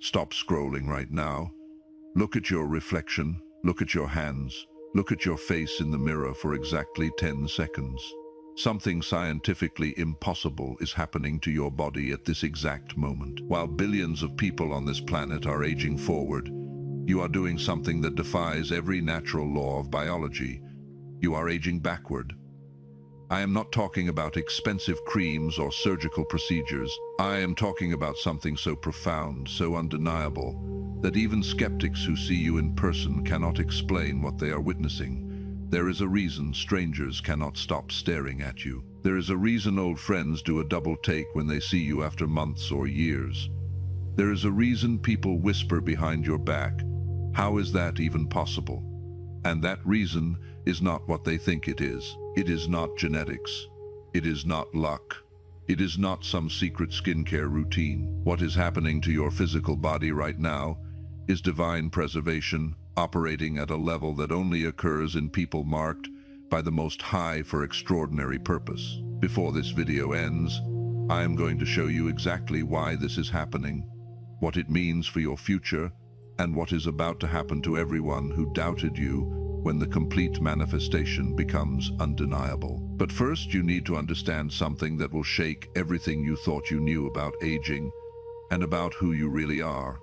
Stop scrolling right now. Look at your reflection, look at your hands, look at your face in the mirror for exactly 10 seconds. Something scientifically impossible is happening to your body at this exact moment. While billions of people on this planet are aging forward, you are doing something that defies every natural law of biology. You are aging backward. I am not talking about expensive creams or surgical procedures. I am talking about something so profound, so undeniable, that even skeptics who see you in person cannot explain what they are witnessing. There is a reason strangers cannot stop staring at you. There is a reason old friends do a double take when they see you after months or years. There is a reason people whisper behind your back. How is that even possible? And that reason is not what they think it is. It is not genetics. It is not luck. It is not some secret skincare routine. What is happening to your physical body right now is divine preservation, operating at a level that only occurs in people marked by the Most High for extraordinary purpose. Before this video ends, I am going to show you exactly why this is happening, what it means for your future, and what is about to happen to everyone who doubted you when the complete manifestation becomes undeniable. But first, you need to understand something that will shake everything you thought you knew about aging and about who you really are.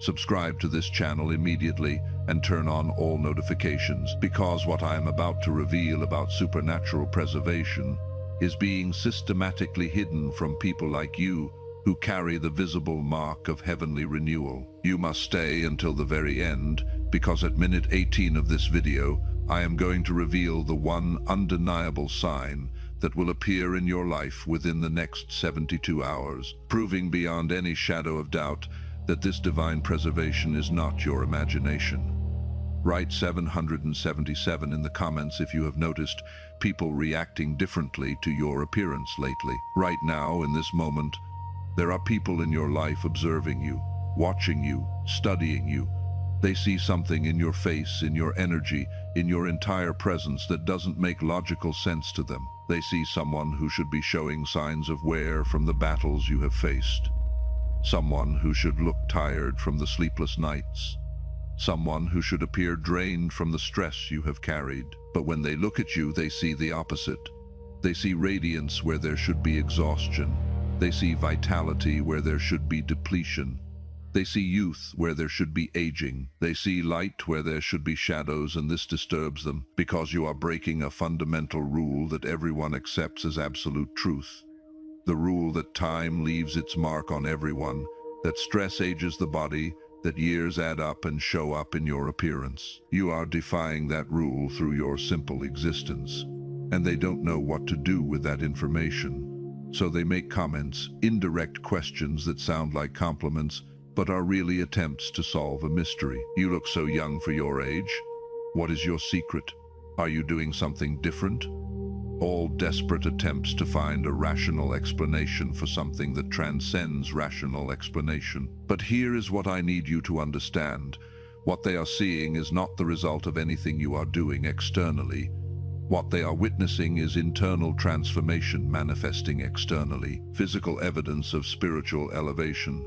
Subscribe to this channel immediately and turn on all notifications, because what I am about to reveal about supernatural preservation is being systematically hidden from people like you who carry the visible mark of heavenly renewal. You must stay until the very end, because at minute 18 of this video, I am going to reveal the one undeniable sign that will appear in your life within the next 72 hours, proving beyond any shadow of doubt that this divine preservation is not your imagination. Write 777 in the comments if you have noticed people reacting differently to your appearance lately. Right now, in this moment, there are people in your life observing you, watching you, studying you. They see something in your face, in your energy, in your entire presence that doesn't make logical sense to them. They see someone who should be showing signs of wear from the battles you have faced. Someone who should look tired from the sleepless nights. Someone who should appear drained from the stress you have carried. But when they look at you, they see the opposite. They see radiance where there should be exhaustion. They see vitality where there should be depletion. They see youth where there should be aging. They see light where there should be shadows, and this disturbs them because you are breaking a fundamental rule that everyone accepts as absolute truth. The rule that time leaves its mark on everyone, that stress ages the body, that years add up and show up in your appearance. You are defying that rule through your simple existence, and they don't know what to do with that information. So they make comments, indirect questions that sound like compliments, but are really attempts to solve a mystery. You look so young for your age. What is your secret? Are you doing something different? All desperate attempts to find a rational explanation for something that transcends rational explanation. But here is what I need you to understand. What they are seeing is not the result of anything you are doing externally. What they are witnessing is internal transformation manifesting externally, physical evidence of spiritual elevation,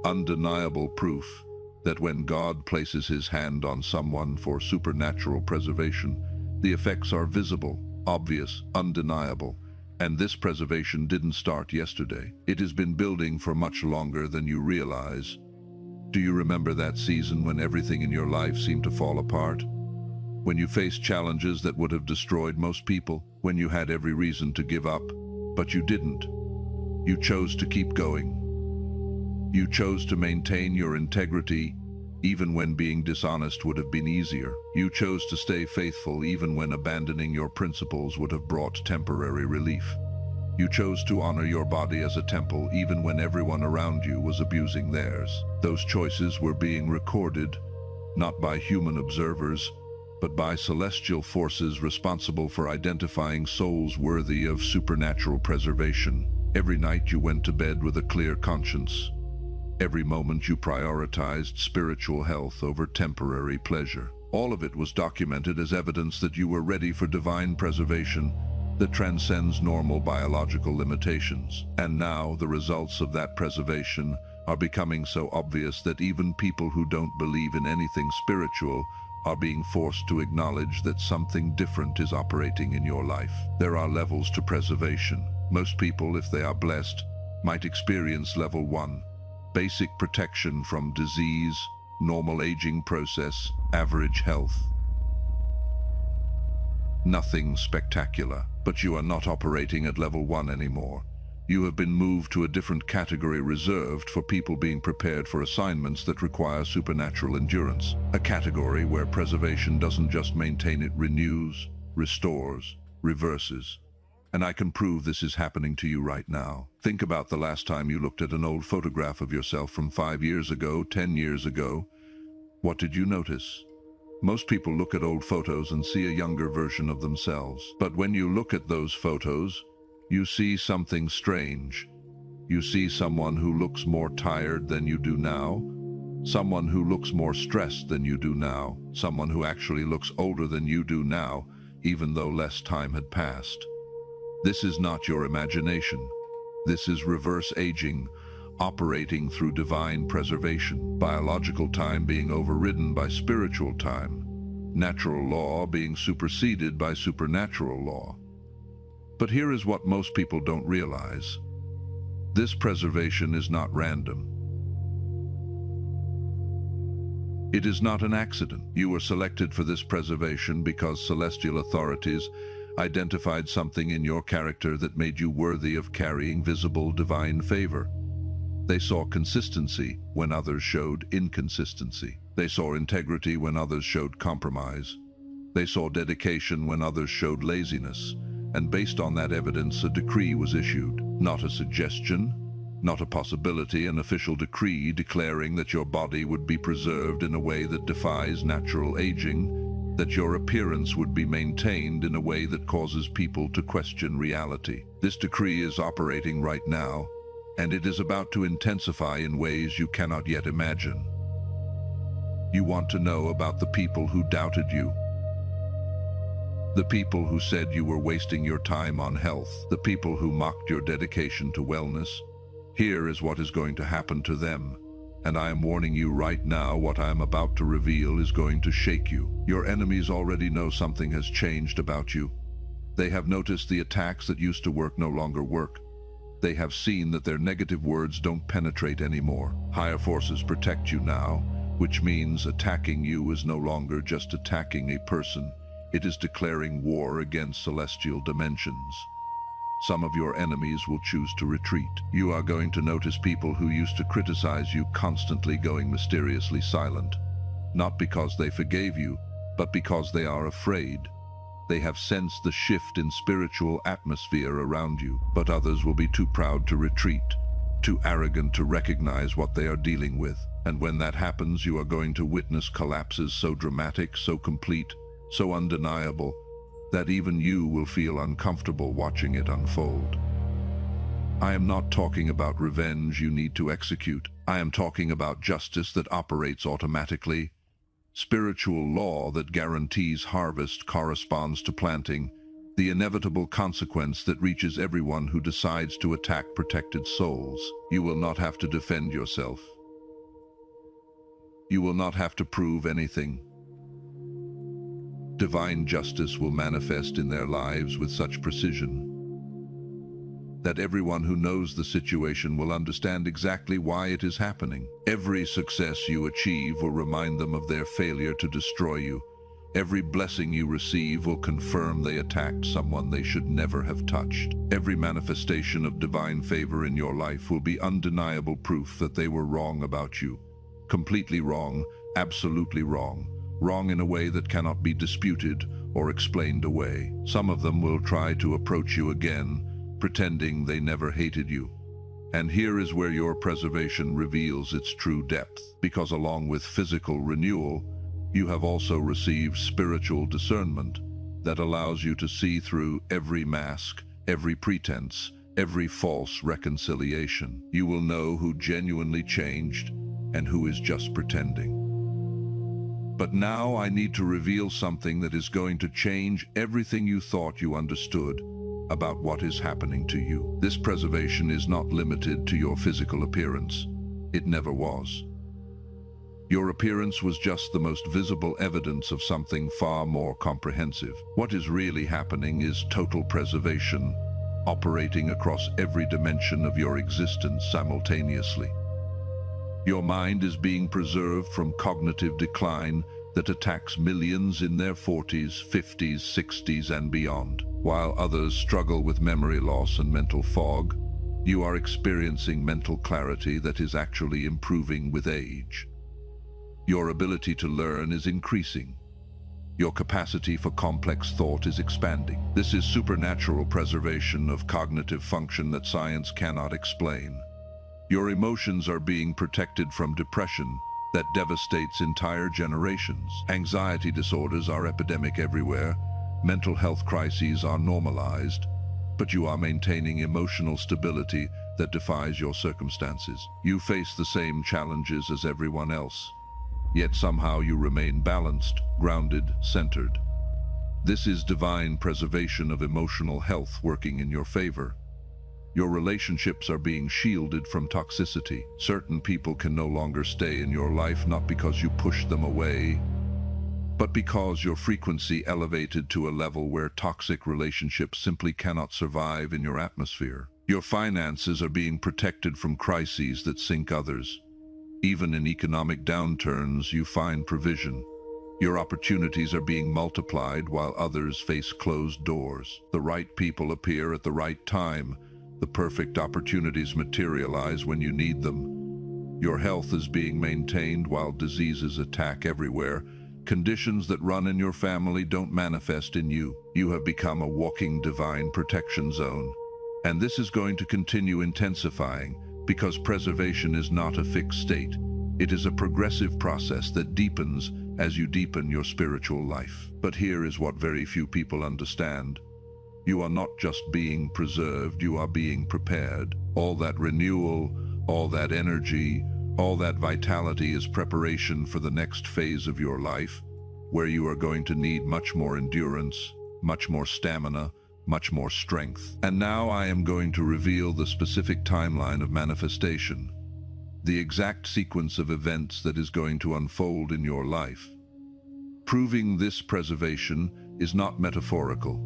undeniable proof that when God places his hand on someone for supernatural preservation, the effects are visible, obvious, undeniable. And this preservation didn't start yesterday. It has been building for much longer than you realize. Do you remember that season when everything in your life seemed to fall apart? When you faced challenges that would have destroyed most people? When you had every reason to give up, but you didn't? You chose to keep going. You chose to maintain your integrity even when being dishonest would have been easier. You chose to stay faithful even when abandoning your principles would have brought temporary relief. You chose to honor your body as a temple even when everyone around you was abusing theirs. Those choices were being recorded, not by human observers, but by celestial forces responsible for identifying souls worthy of supernatural preservation. Every night you went to bed with a clear conscience. Every moment you prioritized spiritual health over temporary pleasure. All of it was documented as evidence that you were ready for divine preservation that transcends normal biological limitations. And now the results of that preservation are becoming so obvious that even people who don't believe in anything spiritual are being forced to acknowledge that something different is operating in your life. There are levels to preservation. Most people, if they are blessed, might experience level 1, basic protection from disease, normal aging process, average health. Nothing spectacular, but you are not operating at level 1 anymore. You have been moved to a different category reserved for people being prepared for assignments that require supernatural endurance. A category where preservation doesn't just maintain, it renews, restores, reverses. And I can prove this is happening to you right now. Think about the last time you looked at an old photograph of yourself from 5 years ago, 10 years ago. What did you notice? Most people look at old photos and see a younger version of themselves. But when you look at those photos, you see something strange. You see someone who looks more tired than you do now, someone who looks more stressed than you do now, someone who actually looks older than you do now, even though less time had passed. This is not your imagination. This is reverse aging, operating through divine preservation, biological time being overridden by spiritual time, natural law being superseded by supernatural law. But here is what most people don't realize. This preservation is not random. It is not an accident. You were selected for this preservation because celestial authorities identified something in your character that made you worthy of carrying visible divine favor. They saw consistency when others showed inconsistency. They saw integrity when others showed compromise. They saw dedication when others showed laziness. And based on that evidence, a decree was issued. Not a suggestion, not a possibility, an official decree declaring that your body would be preserved in a way that defies natural aging, that your appearance would be maintained in a way that causes people to question reality. This decree is operating right now, and it is about to intensify in ways you cannot yet imagine. You want to know about the people who doubted you, the people who said you were wasting your time on health, the people who mocked your dedication to wellness. Here is what is going to happen to them, and I am warning you right now, what I am about to reveal is going to shake you. Your enemies already know something has changed about you. They have noticed the attacks that used to work no longer work. They have seen that their negative words don't penetrate anymore. Higher forces protect you now, which means attacking you is no longer just attacking a person. It is declaring war against celestial dimensions. Some of your enemies will choose to retreat. You are going to notice people who used to criticize you constantly going mysteriously silent. Not because they forgave you, but because they are afraid. They have sensed the shift in spiritual atmosphere around you, but others will be too proud to retreat, too arrogant to recognize what they are dealing with. And when that happens, you are going to witness collapses so dramatic, so complete, so undeniable, that even you will feel uncomfortable watching it unfold. I am not talking about revenge you need to execute. I am talking about justice that operates automatically. Spiritual law that guarantees harvest corresponds to planting, the inevitable consequence that reaches everyone who decides to attack protected souls. You will not have to defend yourself. You will not have to prove anything. Divine justice will manifest in their lives with such precision that everyone who knows the situation will understand exactly why it is happening. Every success you achieve will remind them of their failure to destroy you. Every blessing you receive will confirm they attacked someone they should never have touched. Every manifestation of divine favor in your life will be undeniable proof that they were wrong about you. Completely wrong, absolutely wrong. Wrong in a way that cannot be disputed or explained away. Some of them will try to approach you again, pretending they never hated you. And here is where your preservation reveals its true depth, because along with physical renewal, you have also received spiritual discernment that allows you to see through every mask, every pretense, every false reconciliation. You will know who genuinely changed and who is just pretending. But now I need to reveal something that is going to change everything you thought you understood about what is happening to you. This preservation is not limited to your physical appearance. It never was. Your appearance was just the most visible evidence of something far more comprehensive. What is really happening is total preservation, operating across every dimension of your existence simultaneously. Your mind is being preserved from cognitive decline that attacks millions in their 40s, 50s, 60s, and beyond. While others struggle with memory loss and mental fog, you are experiencing mental clarity that is actually improving with age. Your ability to learn is increasing. Your capacity for complex thought is expanding. This is supernatural preservation of cognitive function that science cannot explain. Your emotions are being protected from depression that devastates entire generations. Anxiety disorders are epidemic everywhere. Mental health crises are normalized, but you are maintaining emotional stability that defies your circumstances. You face the same challenges as everyone else, yet somehow you remain balanced, grounded, centered. This is divine preservation of emotional health working in your favor. Your relationships are being shielded from toxicity. Certain people can no longer stay in your life not because you push them away, but because your frequency elevated to a level where toxic relationships simply cannot survive in your atmosphere. Your finances are being protected from crises that sink others. Even in economic downturns, you find provision. Your opportunities are being multiplied while others face closed doors. The right people appear at the right time. The perfect opportunities materialize when you need them. Your health is being maintained while diseases attack everywhere. Conditions that run in your family don't manifest in you. You have become a walking divine protection zone. And this is going to continue intensifying because preservation is not a fixed state. It is a progressive process that deepens as you deepen your spiritual life. But here is what very few people understand. You are not just being preserved, you are being prepared. All that renewal, all that energy, all that vitality is preparation for the next phase of your life, where you are going to need much more endurance, much more stamina, much more strength. And now I am going to reveal the specific timeline of manifestation, the exact sequence of events that is going to unfold in your life. Proving this preservation is not metaphorical.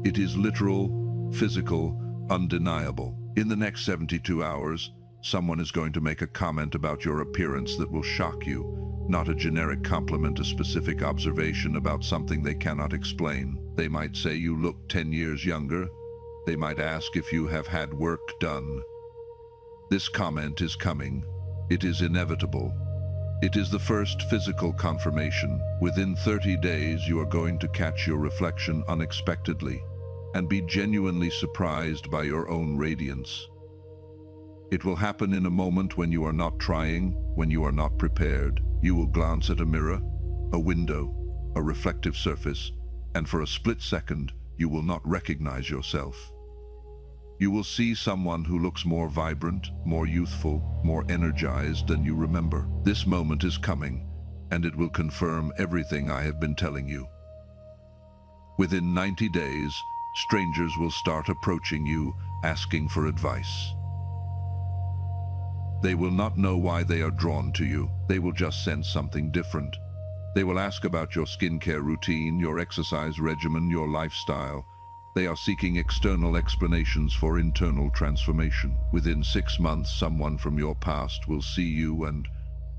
It is literal, physical, undeniable. In the next 72 hours, someone is going to make a comment about your appearance that will shock you, not a generic compliment, a specific observation about something they cannot explain. They might say you look 10 years younger. They might ask if you have had work done. This comment is coming. It is inevitable. It is the first physical confirmation. Within 30 days, you are going to catch your reflection unexpectedly and be genuinely surprised by your own radiance. It will happen in a moment when you are not trying, when you are not prepared. You will glance at a mirror, a window, a reflective surface, and for a split second, you will not recognize yourself. You will see someone who looks more vibrant, more youthful, more energized than you remember. This moment is coming, and it will confirm everything I have been telling you. Within 90 days, strangers will start approaching you, asking for advice. They will not know why they are drawn to you. They will just sense something different. They will ask about your skincare routine, your exercise regimen, your lifestyle. They are seeking external explanations for internal transformation. Within 6 months, someone from your past will see you and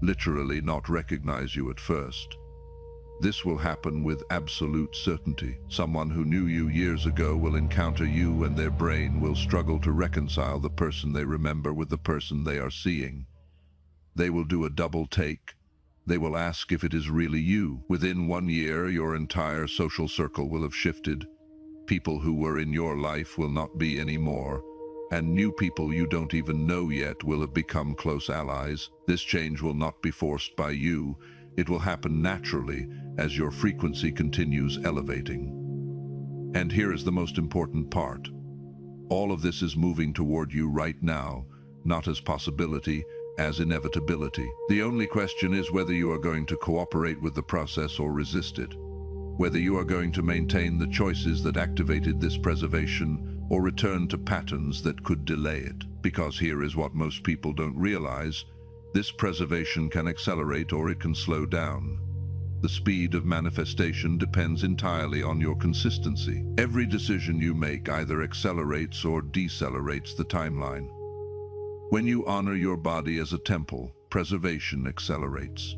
literally not recognize you at first. This will happen with absolute certainty. Someone who knew you years ago will encounter you and their brain will struggle to reconcile the person they remember with the person they are seeing. They will do a double take. They will ask if it is really you. Within 1 year, your entire social circle will have shifted. People who were in your life will not be anymore, and new people you don't even know yet will have become close allies. This change will not be forced by you. It will happen naturally as your frequency continues elevating. And here is the most important part. All of this is moving toward you right now, not as possibility, as inevitability. The only question is whether you are going to cooperate with the process or resist it, whether you are going to maintain the choices that activated this preservation or return to patterns that could delay it. Because here is what most people don't realize. This preservation can accelerate or it can slow down. The speed of manifestation depends entirely on your consistency. Every decision you make either accelerates or decelerates the timeline. When you honor your body as a temple, preservation accelerates.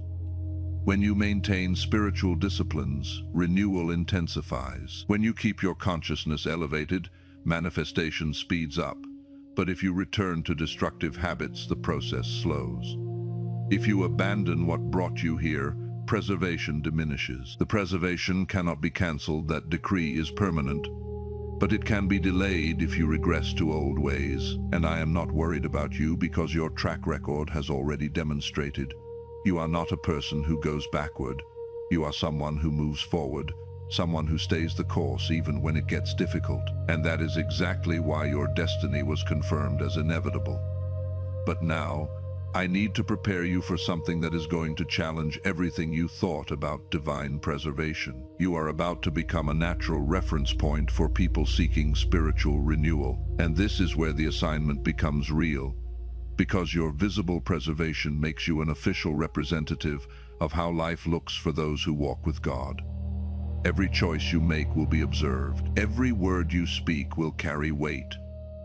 When you maintain spiritual disciplines, renewal intensifies. When you keep your consciousness elevated, manifestation speeds up. But if you return to destructive habits, the process slows. If you abandon what brought you here, preservation diminishes. The preservation cannot be cancelled, that decree is permanent. But it can be delayed if you regress to old ways. And I am not worried about you because your track record has already demonstrated. You are not a person who goes backward. You are someone who moves forward, someone who stays the course even when it gets difficult. And that is exactly why your destiny was confirmed as inevitable. But now, I need to prepare you for something that is going to challenge everything you thought about divine preservation. You are about to become a natural reference point for people seeking spiritual renewal. And this is where the assignment becomes real, because your visible preservation makes you an official representative of how life looks for those who walk with God. Every choice you make will be observed. Every word you speak will carry weight.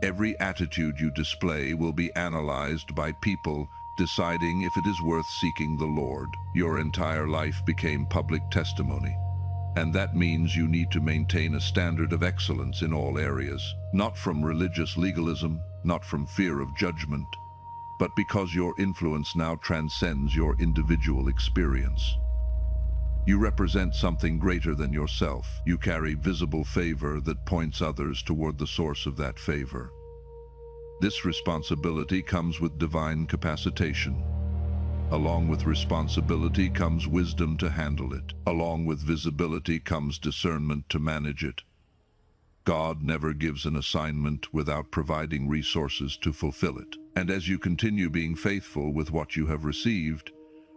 Every attitude you display will be analyzed by people deciding if it is worth seeking the Lord. Your entire life became public testimony. And that means you need to maintain a standard of excellence in all areas, not from religious legalism, not from fear of judgment, but because your influence now transcends your individual experience. You represent something greater than yourself. You carry visible favor that points others toward the source of that favor. This responsibility comes with divine capacitation. Along with responsibility comes wisdom to handle it. Along with visibility comes discernment to manage it. God never gives an assignment without providing resources to fulfill it. And as you continue being faithful with what you have received,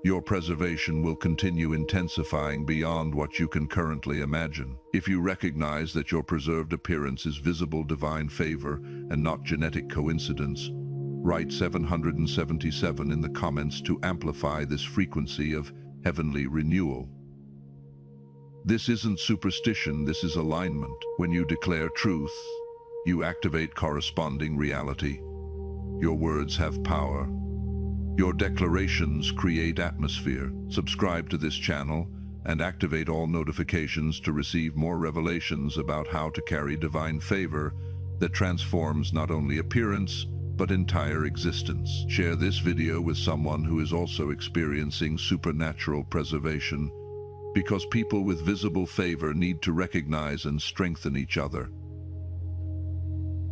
your preservation will continue intensifying beyond what you can currently imagine. If you recognize that your preserved appearance is visible divine favor and not genetic coincidence, write 777 in the comments to amplify this frequency of heavenly renewal. This isn't superstition, this is alignment. When you declare truth, you activate corresponding reality. Your words have power. Your declarations create atmosphere. Subscribe to this channel and activate all notifications to receive more revelations about how to carry divine favor that transforms not only appearance, but entire existence. Share this video with someone who is also experiencing supernatural preservation, because people with visible favor need to recognize and strengthen each other.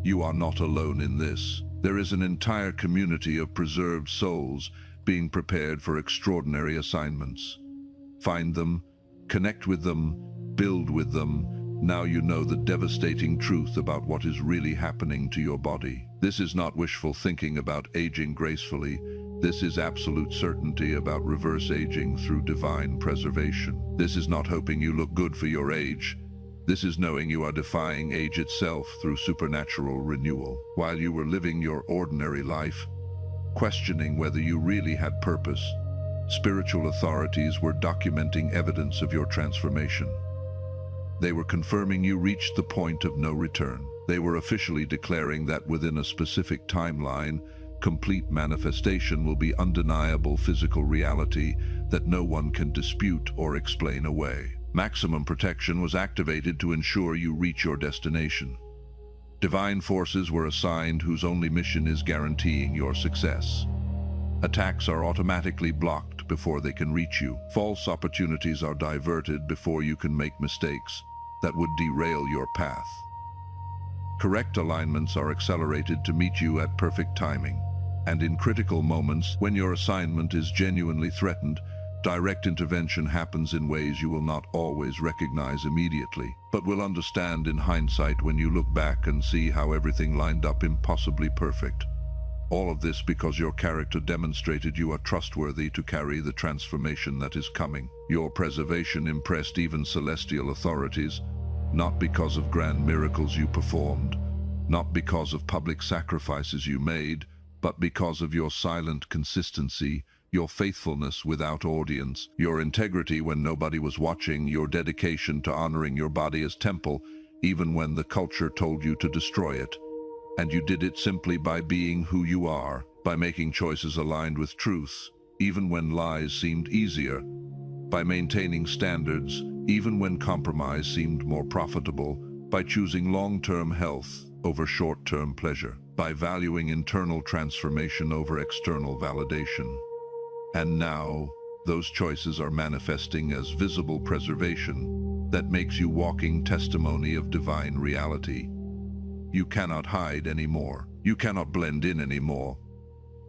You are not alone in this. There is an entire community of preserved souls being prepared for extraordinary assignments. Find them, connect with them, build with them. Now you know the devastating truth about what is really happening to your body. This is not wishful thinking about aging gracefully. This is absolute certainty about reverse aging through divine preservation. This is not hoping you look good for your age. This is knowing you are defying age itself through supernatural renewal. While you were living your ordinary life, questioning whether you really had purpose, spiritual authorities were documenting evidence of your transformation. They were confirming you reached the point of no return. They were officially declaring that within a specific timeline, complete manifestation will be undeniable physical reality that no one can dispute or explain away. Maximum protection was activated to ensure you reach your destination. Divine forces were assigned whose only mission is guaranteeing your success. Attacks are automatically blocked before they can reach you. False opportunities are diverted before you can make mistakes that would derail your path. Correct alignments are accelerated to meet you at perfect timing. And in critical moments, when your assignment is genuinely threatened, direct intervention happens in ways you will not always recognize immediately, but will understand in hindsight when you look back and see how everything lined up impossibly perfect. All of this because your character demonstrated you are trustworthy to carry the transformation that is coming. Your preservation impressed even celestial authorities, not because of grand miracles you performed, not because of public sacrifices you made, but because of your silent consistency, your faithfulness without audience, your integrity when nobody was watching, your dedication to honoring your body as temple, even when the culture told you to destroy it. And you did it simply by being who you are, by making choices aligned with truth, even when lies seemed easier, by maintaining standards, even when compromise seemed more profitable, by choosing long-term health over short-term pleasure, by valuing internal transformation over external validation. And now, those choices are manifesting as visible preservation that makes you walking testimony of divine reality. You cannot hide anymore. You cannot blend in anymore.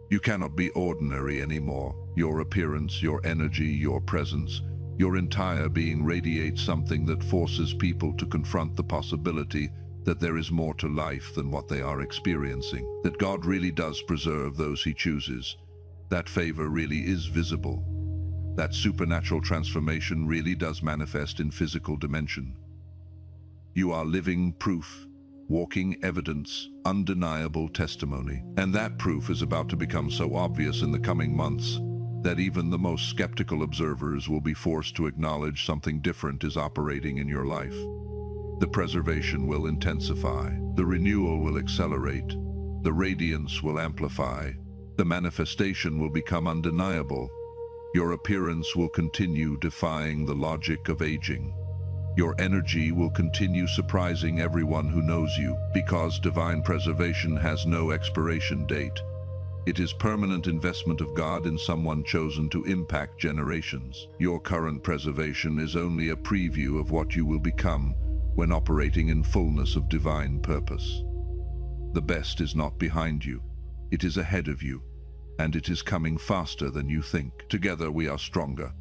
You cannot be ordinary anymore. Your appearance, your energy, your presence, your entire being radiates something that forces people to confront the possibility that there is more to life than what they are experiencing, that God really does preserve those he chooses. That favor really is visible. That supernatural transformation really does manifest in physical dimension. You are living proof, walking evidence, undeniable testimony. And that proof is about to become so obvious in the coming months that even the most skeptical observers will be forced to acknowledge something different is operating in your life. The preservation will intensify, the renewal will accelerate, the radiance will amplify, the manifestation will become undeniable. Your appearance will continue defying the logic of aging. Your energy will continue surprising everyone who knows you, because divine preservation has no expiration date. It is permanent investment of God in someone chosen to impact generations. Your current preservation is only a preview of what you will become when operating in fullness of divine purpose. The best is not behind you, it is ahead of you, and it is coming faster than you think. Together we are stronger.